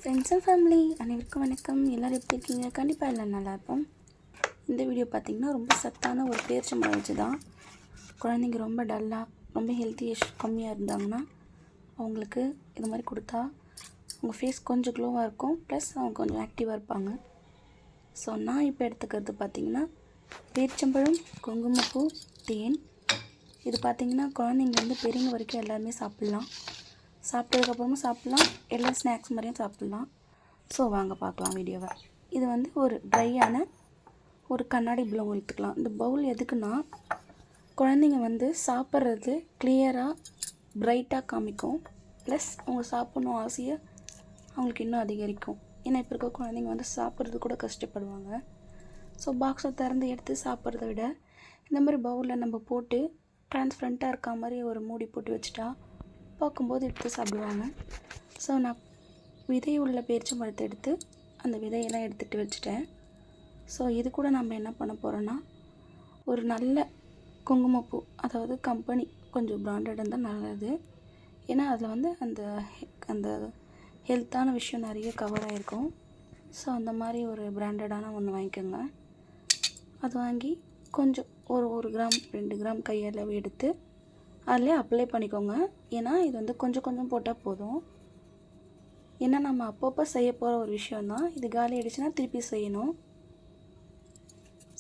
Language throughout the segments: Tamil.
ஃப்ரெண்ட்ஸ் அண்ட் ஃபேமிலி அனைவருக்கும் வணக்கம். எல்லோரும் எப்படி இருக்கீங்க? கண்டிப்பாக எல்லாம் நல்லா இருப்போம். இந்த வீடியோ பார்த்திங்கன்னா ரொம்ப சத்தான ஒரு பேரிச்சம்பழம் வச்சு தான் குழந்தைங்க ரொம்ப டல்லாக ரொம்ப ஹெல்த்தி இஷ்யூ கம்மியாக இருந்தாங்கன்னா அவங்களுக்கு இது மாதிரி கொடுத்தா உங்கள் ஃபேஸ் கொஞ்சம் க்ளோவாக இருக்கும், ப்ளஸ் அவங்க கொஞ்சம் ஆக்டிவாக இருப்பாங்க. ஸோ நான் இப்போ எடுத்துக்கிறது பார்த்திங்கன்னா பேரிச்சம்பழம், குங்குமப்பூ, தேன். இது பார்த்திங்கன்னா குழந்தைங்கலேருந்து பெரியவங்க வரைக்கும் எல்லாருமே சாப்பிட்லாம். சாப்பிட்டதுக்கப்புறமா சாப்பிட்லாம், எல்லா ஸ்நாக்ஸ் மாதிரியும் சாப்பிட்லாம். ஸோ வாங்க பார்க்கலாம் வீடியோவை. இது வந்து ஒரு ட்ரையான ஒரு கண்ணாடி பவுல் எடுத்துக்கலாம். இந்த பவுல் எதுக்குன்னா குழந்தைங்க வந்து சாப்பிட்றது கிளியராக ப்ரைட்டாக காமிக்கும், ப்ளஸ் அவங்க சாப்பிட்ணும் ஆசையை அவங்களுக்கு இன்னும் அதிகரிக்கும். ஏன்னா இப்போ இருக்க குழந்தைங்க வந்து சாப்பிட்றது கூட கஷ்டப்படுவாங்க. ஸோ பாக்ஸை திறந்து எடுத்து சாப்பிட்றத விட இந்த மாதிரி பவுலில் நம்ம போட்டு ட்ரான்ஸ்பரண்ட்டாக இருக்க மாதிரி ஒரு மூடி போட்டு வச்சுட்டா பார்க்கும்போது எடுத்து சாப்பிடுவாங்க. ஸோ நான் விதை உள்ள பேரிச்சம்பழத்தை எடுத்து அந்த விதையெல்லாம் எடுத்துகிட்டு வச்சுட்டேன். ஸோ இது கூட நம்ம என்ன பண்ண போகிறோன்னா ஒரு நல்ல குங்குமப்பூ, அதாவது கம்பெனி கொஞ்சம் பிராண்டட் இருந்தால் நல்லது. ஏன்னா அதில் வந்து அந்த ஹெல்த்தான விஷயம் நிறைய கவர் ஆகிருக்கும். ஸோ அந்த மாதிரி ஒரு பிராண்டடான ஒன்று வாங்கிக்கோங்க. அது வாங்கி கொஞ்சம் ஒரு கிராம் 2 கிராம் கையளவு எடுத்து அதிலே அப்ளை பண்ணிக்கோங்க. ஏன்னா இது வந்து கொஞ்சம் கொஞ்சம் போட்டால் போதும். ஏன்னா நம்ம அப்பப்போ செய்ய போகிற ஒரு விஷயந்தான். இது காலி ஆகிடுச்சுன்னா திருப்பி செய்யணும்.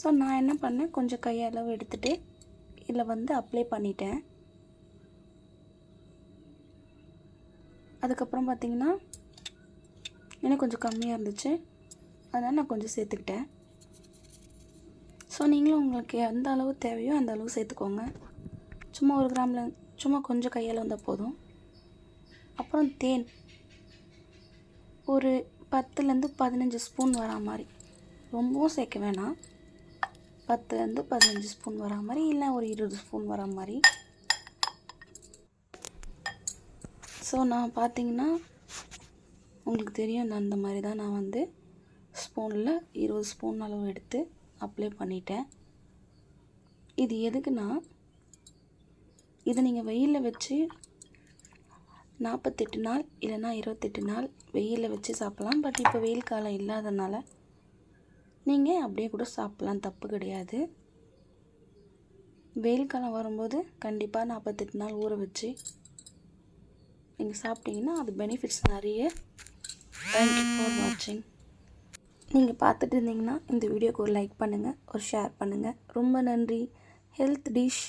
ஸோ நான் என்ன பண்ணேன், கொஞ்சம் கையளவு எடுத்துகிட்டு இதில் வந்து அப்ளை பண்ணிட்டேன். அதுக்கப்புறம் பார்த்திங்கன்னா எனக்கு கொஞ்சம் கம்மியாக இருந்துச்சு, அதனால் நான் கொஞ்சம் சேர்த்துக்கிட்டேன். ஸோ நீங்களும் உங்களுக்கு எந்த அளவு தேவையோ அந்த அளவு சேர்த்துக்கோங்க. சும்மா 1 கிராமில் சும்மா கொஞ்சம் கையில் வந்தால் போதும். அப்புறம் தேன் ஒரு 10லேருந்து 15 ஸ்பூன் வரா மாதிரி, ரொம்பவும் சேர்க்க வேணாம். 10லேருந்து 15 ஸ்பூன் வரா மாதிரி, இல்லை ஒரு 20 ஸ்பூன் வரா மாதிரி. ஸோ நான் பார்த்திங்கன்னா உங்களுக்கு தெரியும், அந்த மாதிரி தான் நான் வந்து ஸ்பூனில் 20 ஸ்பூன் அளவு எடுத்து அப்ளை பண்ணிட்டேன். இது எதுக்குன்னா இதை நீங்கள் வெயிலில் வச்சு 48 நாள் இல்லைன்னா 28 நாள் வெயிலில் வச்சு சாப்பிட்லாம். பட் இப்போ வெயில் காலம் இல்லாதனால நீங்கள் அப்படியே கூட சாப்பிட்லாம், தப்பு கிடையாது. வெயில் காலம் வரும்போது கண்டிப்பாக 48 நாள் ஊற வச்சு நீங்கள் சாப்பிட்டீங்கன்னா அது பெனிஃபிட்ஸ் நிறைய. தேங்க்யூ ஃபார் வாட்சிங். நீங்கள் பார்த்துட்டு இருந்தீங்கன்னா இந்த வீடியோக்கு ஒரு லைக் பண்ணுங்கள், ஒரு ஷேர் பண்ணுங்கள். ரொம்ப நன்றி. Health dish